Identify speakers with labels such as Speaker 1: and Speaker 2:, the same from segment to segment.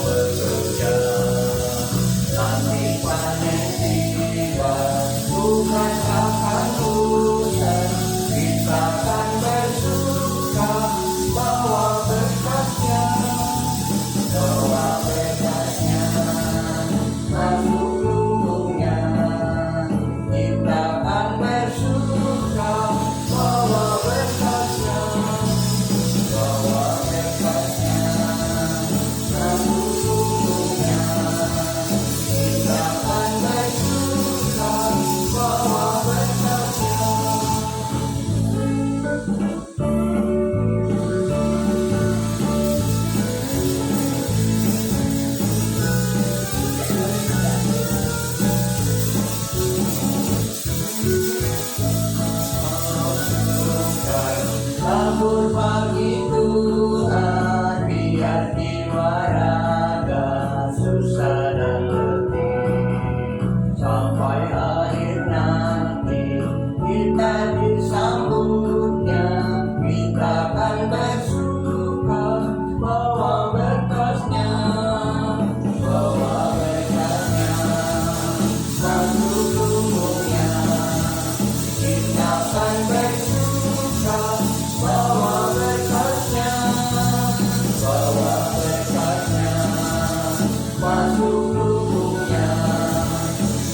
Speaker 1: bekerja. Nanti panen tiba, Tuhan akan urusan. Kita akan bersuka, bawa berkatnya, bawa berkatnya masuk lubungnya. Kita akan bersuka, bawa berkatnya, bawa berkatnya masuk lubungnya. Kita akan bersuka, bawa berkatnya. Labur pagi Tuhan, biar jiwa raga susah dan letih. Sampai akhir nanti kita disambutnya. Kita akan bersuka, bawa berkatnya, bawa berkatnya masuk lubungnya. Kita akan bersuka, bawa berkatnya, bawa berkatnya masuk lubungnya.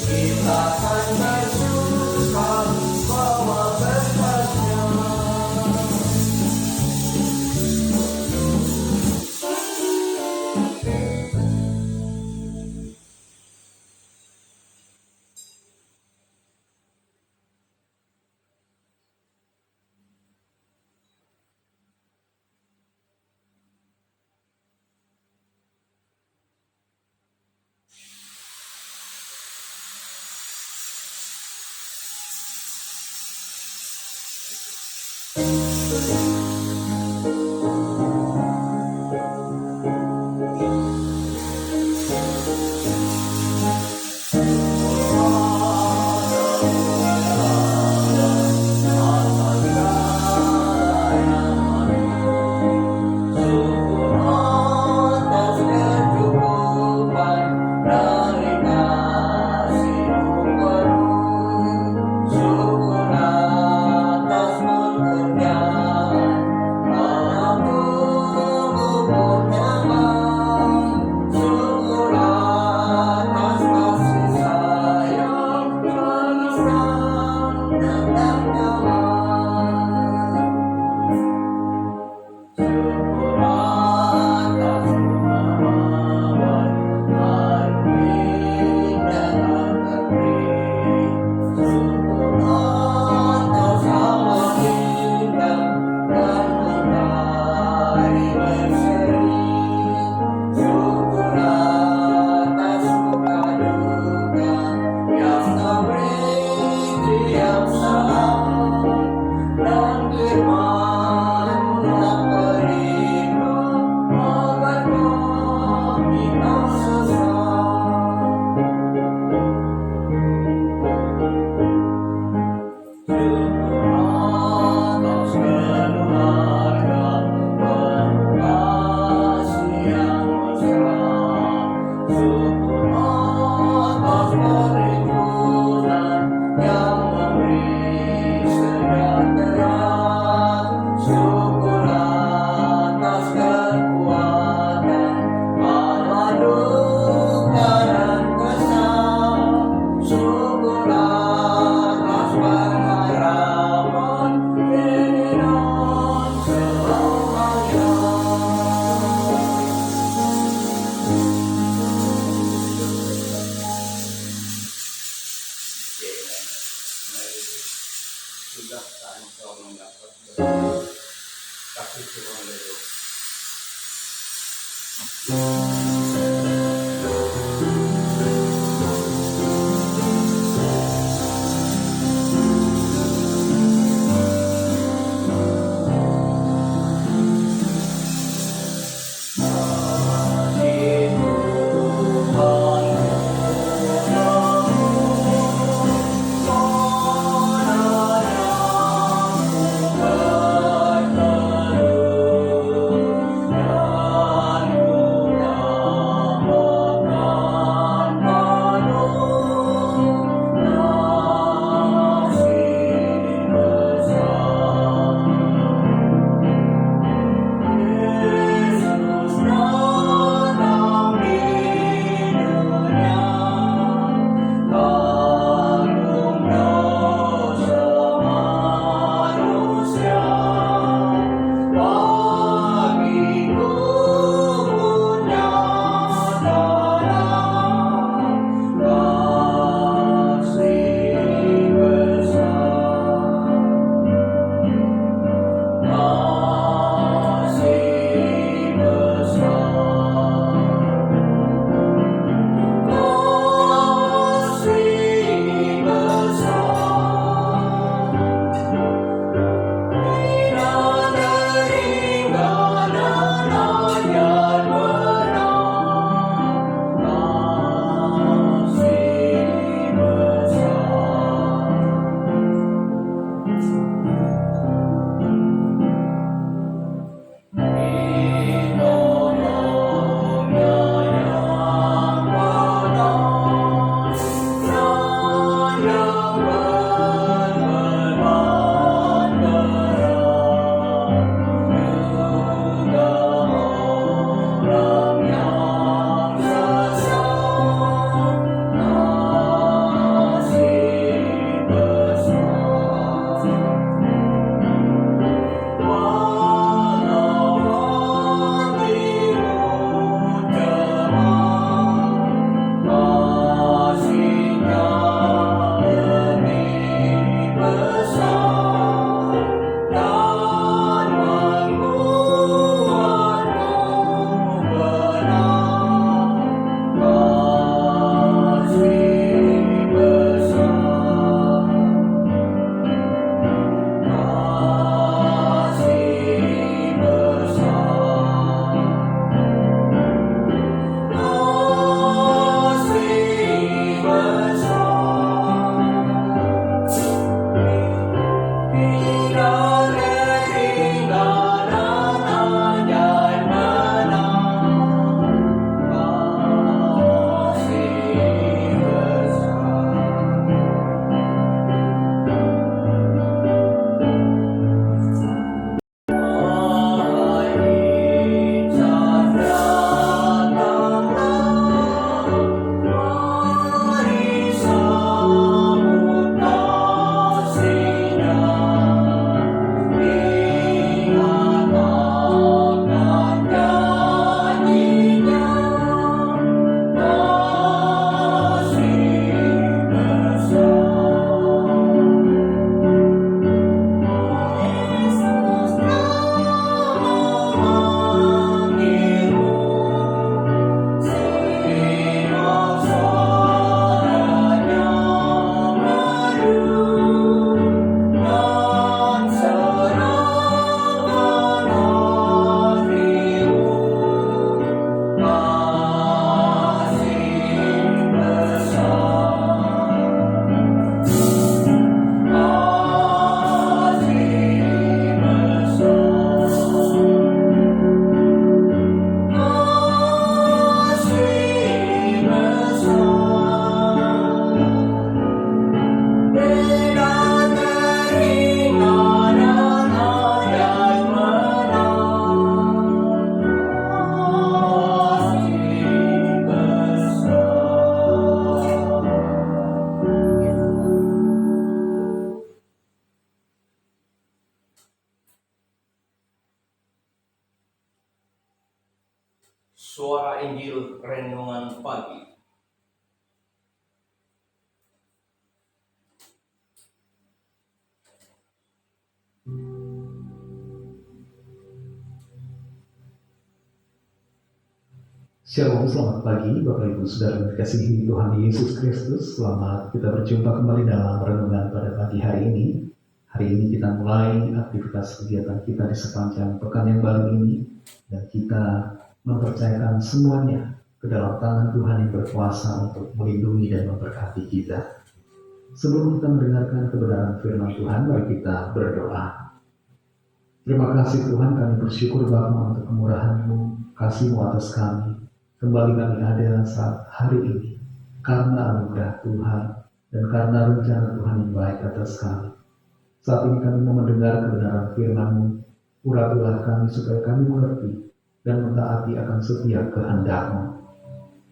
Speaker 1: Kita akan bersuka, bawa berkatnya. renungan pagi.
Speaker 2: Shalom, selamat pagi Bapak Ibu Saudara yang dikasihi Tuhan Yesus Kristus. Selamat kita berjumpa kembali dalam renungan pada pagi hari ini. Hari ini kita mulai aktivitas kegiatan kita di sepanjang pekan yang baru ini, dan kita mempercayakan semuanya ke dalam tangan Tuhan yang berkuasa untuk melindungi dan memberkati kita. Sebelum kita mendengarkan kebenaran firman Tuhan, mari kita berdoa. Terima kasih Tuhan, kami bersyukur Bapa untuk kemurahan-Mu, kasih-Mu atas kami. Kembali kami ada saat hari ini karena anugerah Tuhan dan karena rencana Tuhan yang baik atas kami. Saat ini kami mau mendengar kebenaran firman-Mu. Urapilah kami supaya kami mengerti dan mentaati akan setiap kehendak-Mu.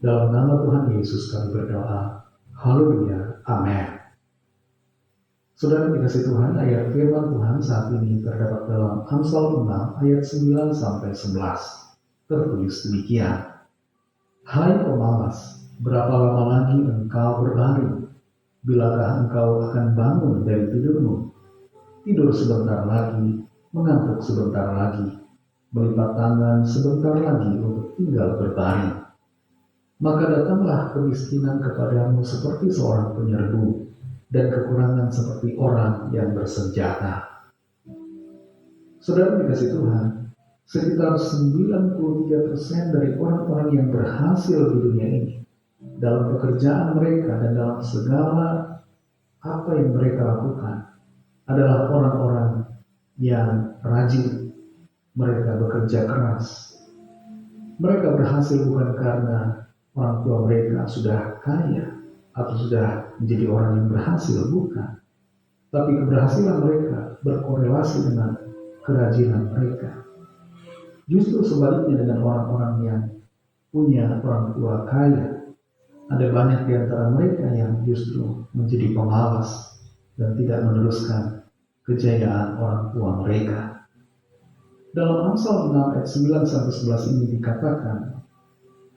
Speaker 2: Dalam nama Tuhan Yesus kami berdoa. Haleluya. Amin. Saudara dikasih Tuhan, ayat firman Tuhan saat ini terdapat dalam Amsal 6 ayat 9 sampai 11. Tertulis demikian. Hai pemalas, berapa lama lagi engkau berbaring? Bilakah engkau akan bangun dari tidurmu? Tidur sebentar lagi, mengantuk sebentar lagi, melipat tangan sebentar lagi untuk tinggal berbaring. Maka datanglah kemiskinan kepadamu seperti seorang penyerbu, dan kekurangan seperti orang yang bersenjata. Saudara dikasih Tuhan, sekitar 93% dari orang-orang yang berhasil di dunia ini, dalam pekerjaan mereka dan dalam segala apa yang mereka lakukan, adalah orang-orang yang rajin. Mereka bekerja keras. Mereka berhasil bukan karena orang tua mereka sudah kaya atau sudah menjadi orang yang berhasil, bukan. Tapi keberhasilan mereka berkorelasi dengan kerajinan mereka. Justru sebaliknya dengan orang-orang yang punya orang tua kaya, ada banyak di antara mereka yang justru menjadi pemalas dan tidak meneruskan kejayaan orang tua mereka. Dalam Amsal 6 ayat 9 sampai 11 ini dikatakan,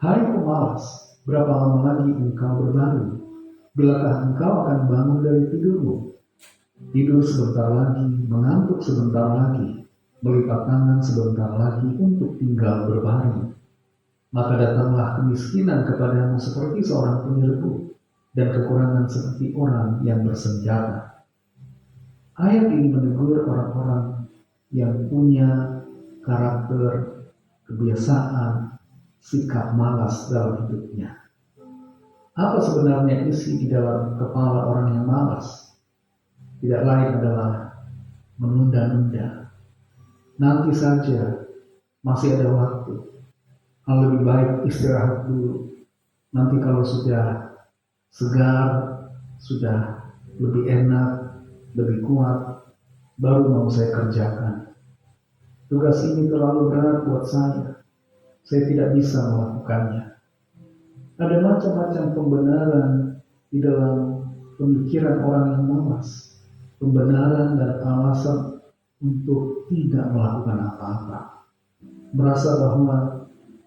Speaker 2: hai pemalas, berapa lama lagi engkau berbaring? Bilakah engkau akan bangun dari tidurmu? Tidur sebentar lagi, mengantuk sebentar lagi, melipat tangan sebentar lagi untuk tinggal berbaring. Maka datanglah kemiskinan kepadamu seperti seorang penyerbu, dan kekurangan seperti orang yang bersenjata. Ayat ini menegur orang-orang yang punya karakter, kebiasaan, sikap malas dalam hidupnya. Apa sebenarnya isi di dalam kepala orang yang malas? Tidak lain adalah menunda-nunda. Nanti saja, masih ada waktu. Lebih baik istirahat dulu. Nanti kalau sudah segar, sudah lebih enak, lebih kuat, baru mau saya kerjakan. Tugas ini terlalu berat buat saya. Saya tidak bisa melakukannya. Ada macam-macam pembenaran di dalam pemikiran orang yang malas. Pembenaran dan alasan untuk tidak melakukan apa-apa. Merasa bahwa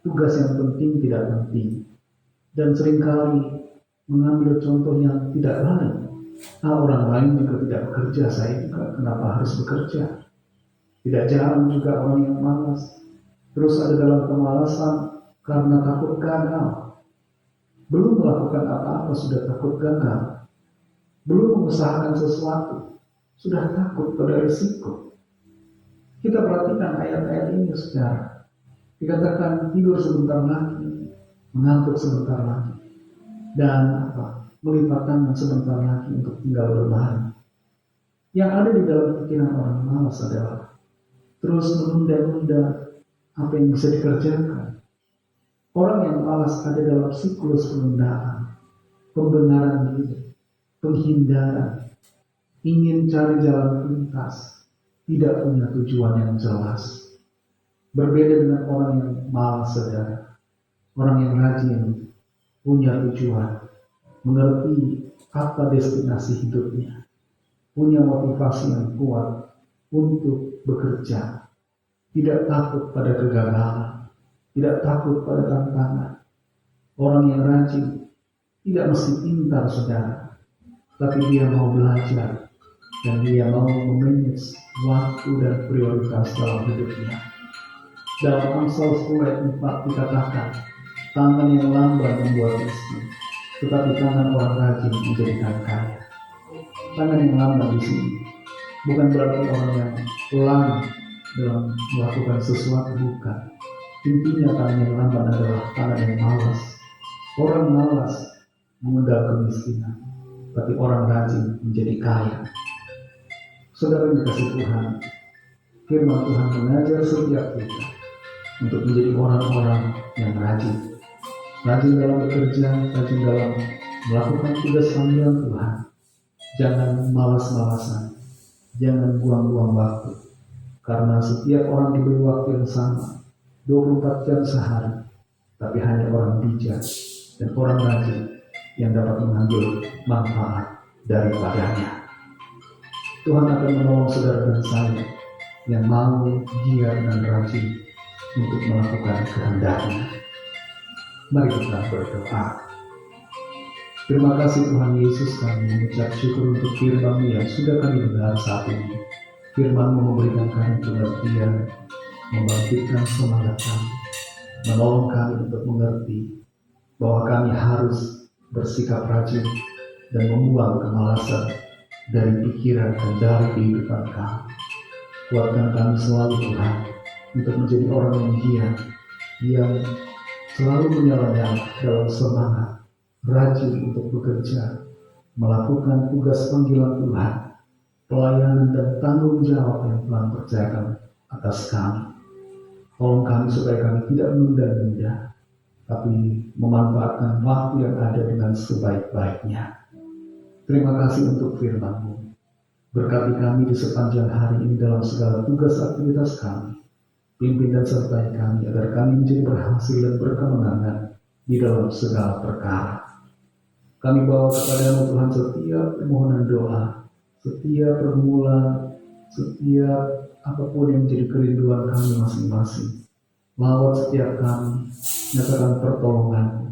Speaker 2: tugas yang penting tidak penting. Dan seringkali mengambil contoh yang tidak lain. Orang lain juga tidak bekerja, saya juga kenapa harus bekerja? Tidak jarang juga orang yang malas terus ada dalam kemalasan karena takut gagal. Belum melakukan apa-apa sudah takut gagal. Belum mengusahakan sesuatu sudah takut pada risiko. Kita perhatikan ayat-ayat ini saudara. Dikatakan tidur sebentar lagi, mengantuk sebentar lagi, dan melipat tangan sebentar lagi untuk tinggal berbaring. Yang ada di dalam pikiran orang malas adalah terus menunda-nunda apa yang bisa dikerjakan. Orang yang malas ada dalam siklus penundaan, pembenaran diri, penghindaran, ingin cari jalan pintas, tidak punya tujuan yang jelas. Berbeda dengan orang yang malas saudara, orang yang rajin, punya tujuan, mengerti apa destinasi hidupnya, punya motivasi yang kuat untuk bekerja, tidak takut pada kegagalan, tidak takut pada tantangan. Orang yang rajin tidak mesti pintar, saudara, tapi dia mau belajar dan dia mau memanage waktu dan prioritas dalam hidupnya. Dalam Amsal 10:4 dikatakan, tangan yang lamban membuat miskin, tetapi tangan orang rajin menjadikan kaya. Tangan yang lamban di sini bukan berarti orang yang lamban dalam melakukan sesuatu, bukan. Intinya tangan yang lamban adalah tangan yang malas. Orang malas mengundang kemiskinan, tapi orang rajin menjadi kaya. Saudara yang dikasih Tuhan, firman Tuhan mengajar setiap kita untuk menjadi orang-orang yang rajin. Rajin dalam bekerja, rajin dalam melakukan tugas panggilan Tuhan. Jangan malas-malasan, jangan buang-buang waktu. Karena setiap orang diberi waktu yang sama, 24 jam sehari. Tapi hanya orang bijak dan orang rajin yang dapat mengambil manfaat daripadanya. Tuhan akan menolong saudara dan saya yang mau, giat dan rajin untuk melakukan kehendak-Nya. Mari kita berdoa. Terima kasih Tuhan Yesus, kami mengucap syukur untuk firman-Mu yang sudah kami dengar saat ini. Firman-Mu memberikan kami pengertian, membangkitkan semangat kami, menolong kami untuk mengerti bahwa kami harus bersikap rajin dan membuang kemalasan dari pikiran dan dari kehidupan kami. Kuatkan kami selalu Tuhan untuk menjadi orang yang giat, yang selalu menyala-nyala dalam semangat, rajin untuk bekerja, melakukan tugas panggilan Tuhan, pelayanan dan tanggung jawab yang Tuhan percayakan atas kami. Tolong kami supaya kami tidak menunda-nunda, tapi memanfaatkan waktu yang ada dengan sebaik-baiknya. Terima kasih untuk firman-Mu. Berkati kami di sepanjang hari ini dalam segala tugas aktivitas kami. Pimpin dan sertai kami agar kami menjadi berhasil dan berkemenangan di dalam segala perkara. Kami bawa kepada-Mu Tuhan setiap permohonan doa, setiap pergumulan, setiap apapun yang menjadi kerinduan kami masing-masing. Lawat setiap kami, nyatakan pertolongan-Mu.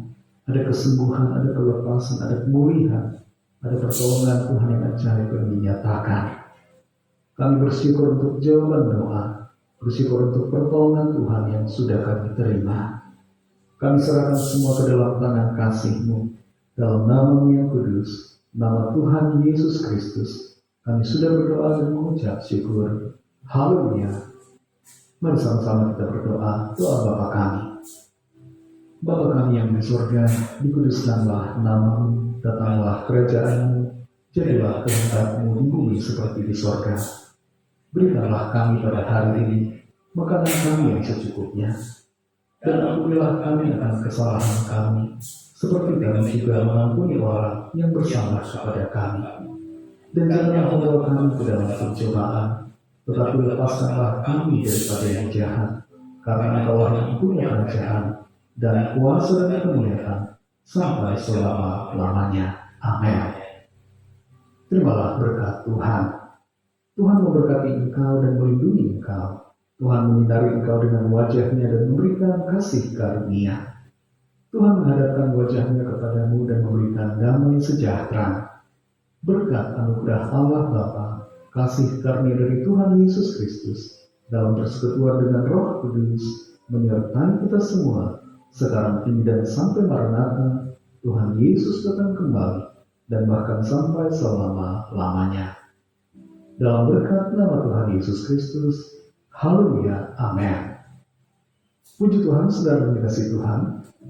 Speaker 2: Ada kesembuhan, ada kelepasan, ada pemulihan, ada pertolongan Tuhan yang ajaib yang dinyatakan. Kami bersyukur untuk jawaban doa, bersyukur untuk pertolongan Tuhan yang sudah kami terima. Kami serahkan semua ke dalam tangan kasih-Mu, dalam nama-Mu yang kudus, nama Tuhan Yesus Kristus. Kami sudah berdoa dan mengucap syukur. Haleluya. Mari sama-sama kita berdoa. Doa Bapa kami. Bapa kami yang di surga, dikuduskanlah nama-Mu, datanglah kerajaan-Mu, jadilah kehendak-Mu di bumi seperti di surga. Berikanlah kami pada hari ini makanan kami yang secukupnya, dan ampunilah kami akan kesalahan kami, seperti kami juga mengampuni orang yang bersalah kepada kami. Dan janganlah membawa kami ke dalam pencobaan, tetapi lepaskanlah kami daripada yang jahat, karena Engkau yang punya kerajaan dan kuasa dan kemuliaan sampai selama-lamanya. Amin. Terimalah berkat Tuhan. Tuhan memberkati engkau dan melindungi engkau. Tuhan menyinari engkau dengan wajah-Nya dan memberikan kasih karunia. Tuhan menghadapkan wajah-Nya kepadamu dan memberikan damai sejahtera. Berkat anugerah Allah Bapa, kasih karunia dari Tuhan Yesus Kristus, dalam persekutuan dengan Roh Kudus, menyertai kita semua, sekarang ini dan sampai Maranatha, Tuhan Yesus datang kembali, dan bahkan sampai selama-lamanya. Dalam berkat nama Tuhan Yesus Kristus, haleluya, amin. Puji Tuhan, saudara yang dikasihi Tuhan,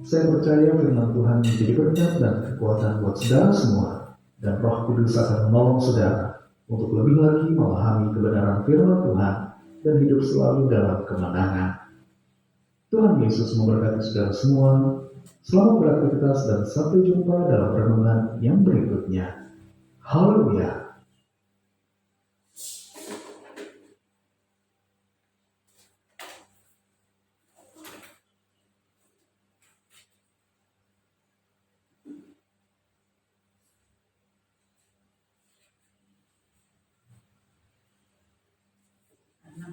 Speaker 2: saya percaya firman Tuhan menjadi berkat dan kekuatan buat saudara semua, dan Roh Kudus akan menolong saudara untuk lebih lagi memahami kebenaran firman Tuhan dan hidup selalu dalam kemenangan. Tuhan Yesus memberkati saudara semua. Selamat beraktivitas dan sampai jumpa dalam renungan yang berikutnya. Haleluya.
Speaker 3: Karena